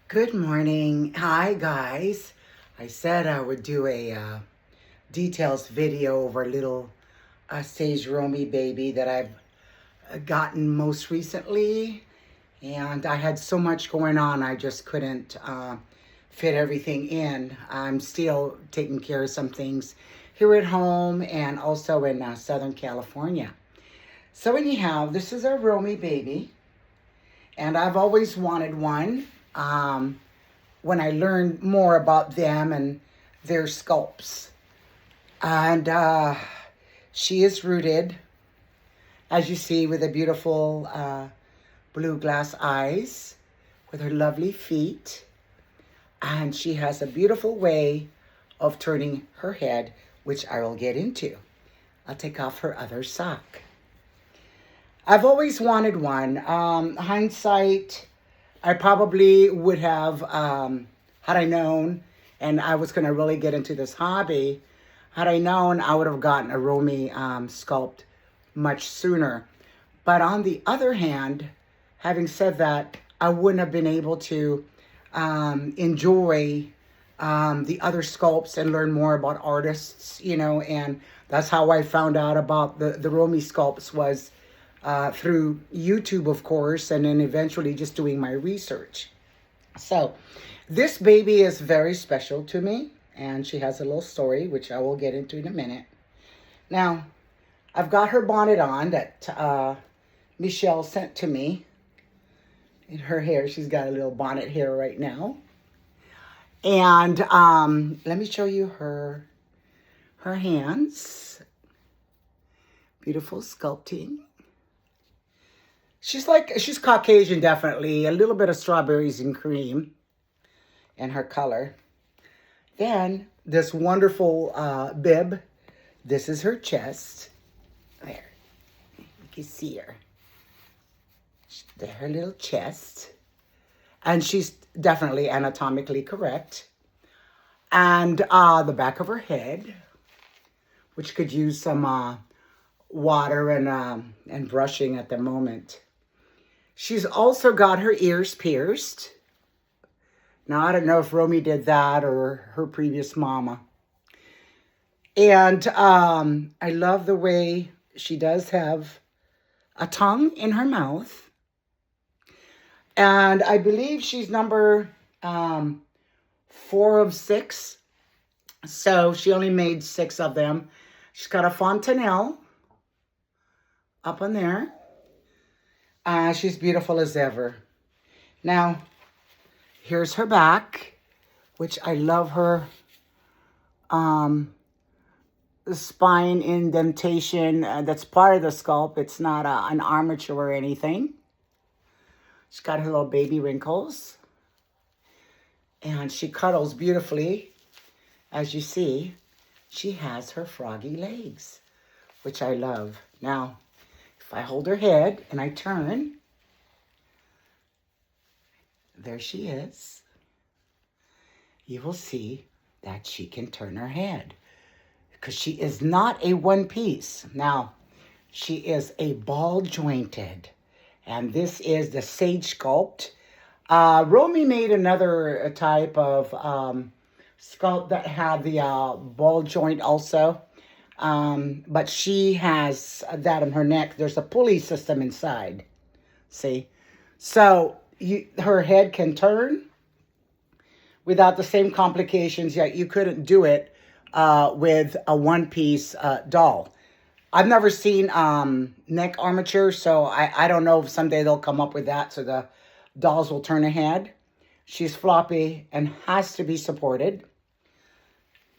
Good morning. Hi, guys. I said I would do a details video over a little stage Romie baby that I've gotten most recently. And I had so much going on, I just couldn't fit everything in. I'm still taking care of some things here at home and also in Southern California. So anyhow, this is our Romie baby. And I've always wanted one. When I learned more about them and their sculpts. And she is rooted, as you see, with the beautiful blue glass eyes, with her lovely feet. And she has a beautiful way of turning her head, which I will get into. I'll take off her other sock. I've always wanted one. Hindsight, I probably would have, had I known, and I was going to really get into this hobby, had I known, I would have gotten a Romie sculpt much sooner. But on the other hand, having said that, I wouldn't have been able to enjoy the other sculpts and learn more about artists, and that's how I found out about the Romie sculpts was through YouTube, of course, and then eventually just doing my research. So this baby is very special to me, and she has a little story, which I will get into in a minute. Now, I've got her bonnet on that Michelle sent to me. In her hair, she's got a little bonnet hair right now. And let me show you her hands. Beautiful sculpting. She's Caucasian, definitely. A little bit of strawberries and cream in her color. Then this wonderful bib. This is her chest. There. You can see her. Her little chest. And she's definitely anatomically correct. And the back of her head, which could use some water and brushing at the moment. She's also got her ears pierced. Now, I don't know if Romie did that or her previous mama. And I love the way she does have a tongue in her mouth. And I believe she's number 4 of 6. So she only made 6 of them. She's got a fontanelle up on there. She's beautiful as ever. Now, here's her back, which I love her spine indentation. That's part of the sculpt. It's not an armature or anything. She's got her little baby wrinkles. And she cuddles beautifully. As you see, she has her froggy legs, which I love. Now, if I hold her head and I turn, there she is. You will see that she can turn her head because she is not a one piece. Now, she is a ball jointed, and this is the Sage Sculpt. Romie made another type of sculpt that had the ball joint also. But she has that in her neck. There's a pulley system inside. See? So her head can turn without the same complications. Yet you couldn't do it with a one-piece doll. I've never seen neck armature, so I don't know if someday they'll come up with that so the dolls will turn ahead. She's floppy and has to be supported.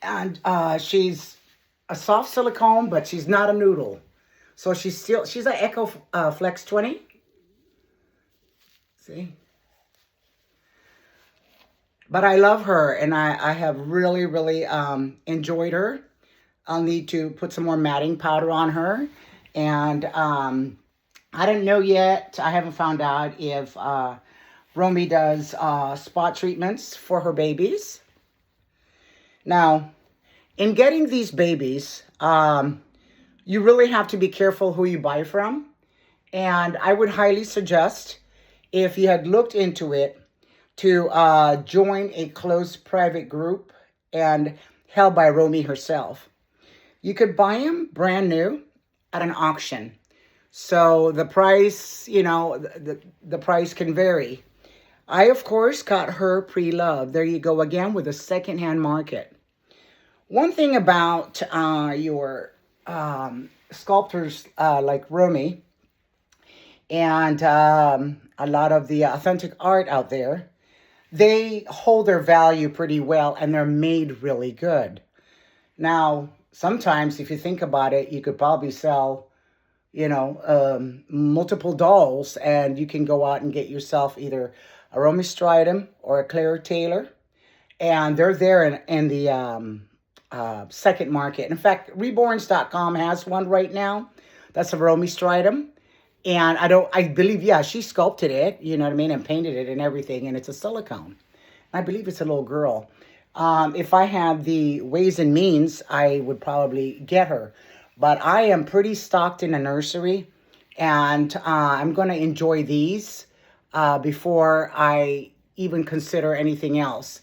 And she's a soft silicone, but she's not a noodle. So she's an Echo Flex 20. See? But I love her, and I have really, really enjoyed her. I'll need to put some more matting powder on her. And I don't know yet. I haven't found out if Romie does spot treatments for her babies. Now, in getting these babies, you really have to be careful who you buy from. And I would highly suggest, if you had looked into it, to join a closed private group and held by Romie herself. You could buy them brand new at an auction. So the price, the price can vary. I, of course, got her pre-loved. There you go again with a secondhand market. One thing about your sculptors like Romie and a lot of the authentic art out there, they hold their value pretty well and they're made really good. Now, sometimes if you think about it, you could probably sell, multiple dolls and you can go out and get yourself either a Romie Strydom or a Claire Taylor. And they're there in the second market. In fact, Reborns.com has one right now. That's a Romie Strydom. And I believe, yeah, she sculpted it, you know what I mean, and painted it and everything. And it's a silicone. I believe it's a little girl. If I had the ways and means, I would probably get her. But I am pretty stocked in a nursery. And I'm going to enjoy these before I even consider anything else.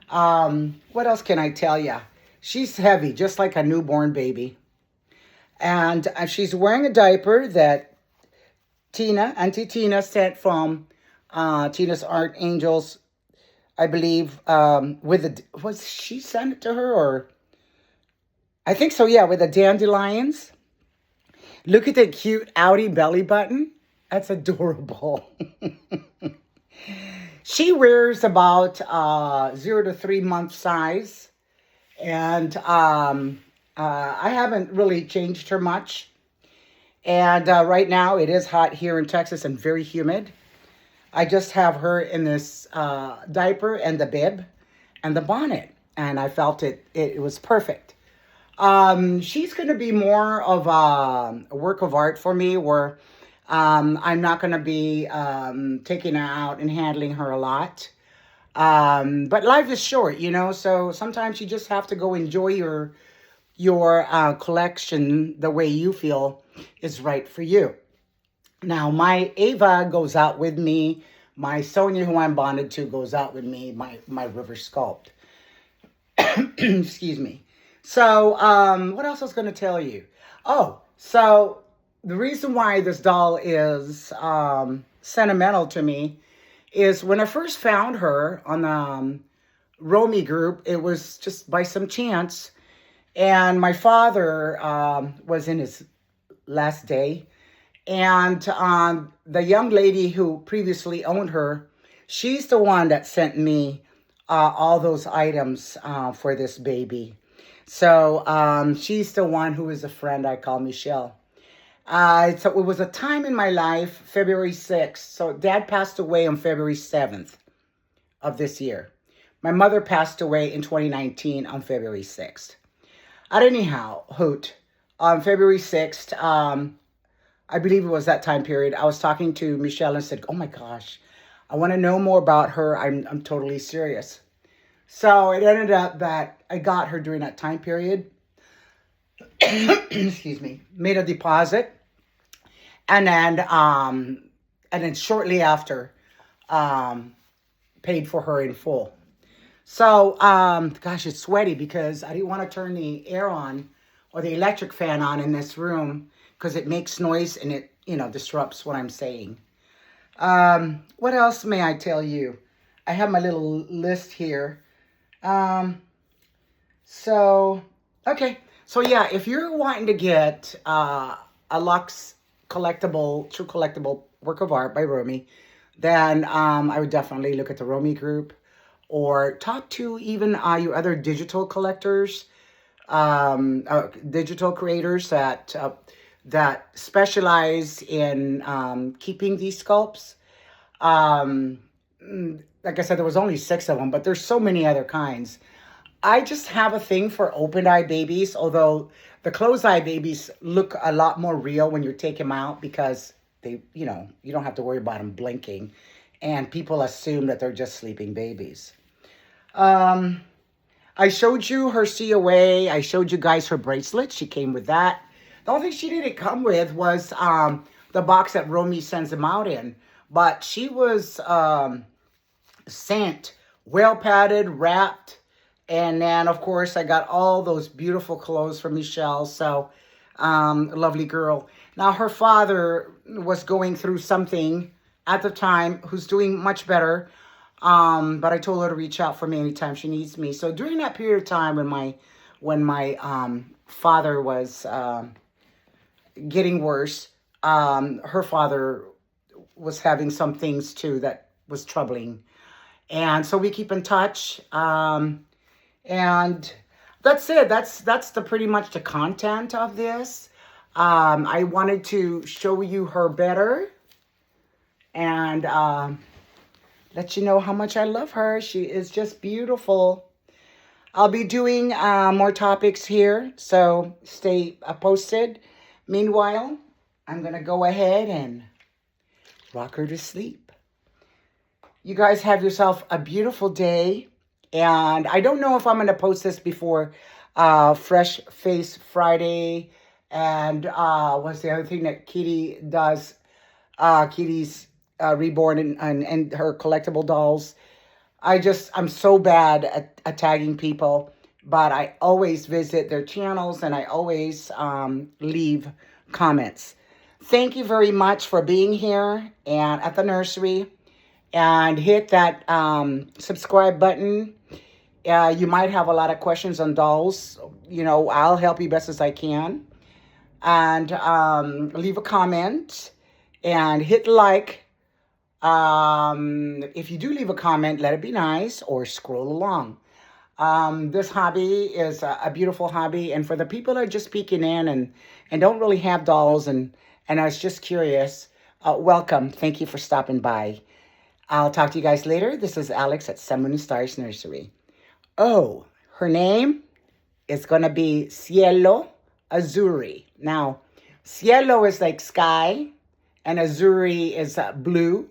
What else can I tell you? She's heavy, just like a newborn baby. And she's wearing a diaper that Auntie Tina sent from Tina's Art Angels, I believe, was she sent it to her or? I think so, yeah, with the dandelions. Look at that cute outie belly button. That's adorable. She wears about 0 to 3 month size. And I haven't really changed her much. And right now it is hot here in Texas and very humid. I just have her in this diaper and the bib and the bonnet. And I felt it was perfect. She's going to be more of a work of art for me where I'm not going to be taking her out and handling her a lot. But life is short, so sometimes you just have to go enjoy your collection the way you feel is right for you. Now, my Ava goes out with me. My Sonia, who I'm bonded to, goes out with me, my River Sculpt. Excuse me. So, what else I was going to tell you? Oh, so the reason why this doll is sentimental to me is when I first found her on the Romie group, it was just by some chance. And my father was in his last day. And the young lady who previously owned her, she's the one that sent me all those items for this baby. So she's the one who is a friend I call Michelle. So it was a time in my life, February 6th. So Dad passed away on February 7th of this year. My mother passed away in 2019 on February 6th. Anyhow, on February 6th, I believe it was that time period, I was talking to Michelle and said, oh my gosh, I want to know more about her. I'm totally serious. So it ended up that I got her during that time period. Excuse me, made a deposit. And then shortly after, paid for her in full. So, gosh, it's sweaty because I didn't want to turn the air on or the electric fan on in this room because it makes noise and it, disrupts what I'm saying. What else may I tell you? I have my little list here. Okay. So, yeah, if you're wanting to get a luxe collectible, true collectible work of art by Romie, then I would definitely look at the Romie group. Or talk to even your other digital collectors, digital creators that specialize in keeping these sculpts. Like I said, there was only 6 of them, but there's so many other kinds. I just have a thing for open-eye babies, although the closed-eye babies look a lot more real when you take them out because they, you don't have to worry about them blinking. And people assume that they're just sleeping babies. I showed you her COA. I showed you guys her bracelet. She came with that. The only thing she didn't come with was the box that Romie sends them out in. But she was sent, well padded, wrapped. And then, of course, I got all those beautiful clothes from Michelle. So, lovely girl. Now, her father was going through something at the time, who's doing much better. But I told her to reach out for me anytime she needs me. So during that period of time when my father was getting worse, her father was having some things too that was troubling. And so we keep in touch. And that's it. That's the pretty much the content of this. I wanted to show you her better and let you know how much I love her. She is just beautiful. I'll be doing more topics here, so stay posted. Meanwhile, I'm going to go ahead and rock her to sleep. You guys have yourself a beautiful day. And I don't know if I'm going to post this before Fresh Face Friday. And what's the other thing that Kitty does? Kitty's Reborn and her collectible dolls. I'm so bad at tagging people. But I always visit their channels and I always leave comments. Thank you very much for being here and at the nursery. And hit that subscribe button. You might have a lot of questions on dolls. You know, I'll help you best as I can. And leave a comment. And hit like. If you do leave a comment, let it be nice or scroll along. This hobby is a beautiful hobby. And for the people that are just peeking in and don't really have dolls and I was just curious, welcome. Thank you for stopping by. I'll talk to you guys later. This is Alex at Sun, Moon, and Stars Nursery. Oh, her name is going to be Cielo Azuri. Now, Cielo is like sky, and Azuri is blue.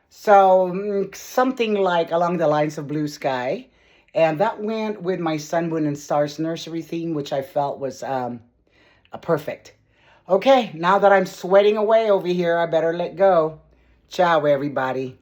So, something like along the lines of blue sky. And that went with my Sun, Moon, and Stars Nursery theme, which I felt was perfect. Okay, now that I'm sweating away over here, I better let go. Ciao, everybody.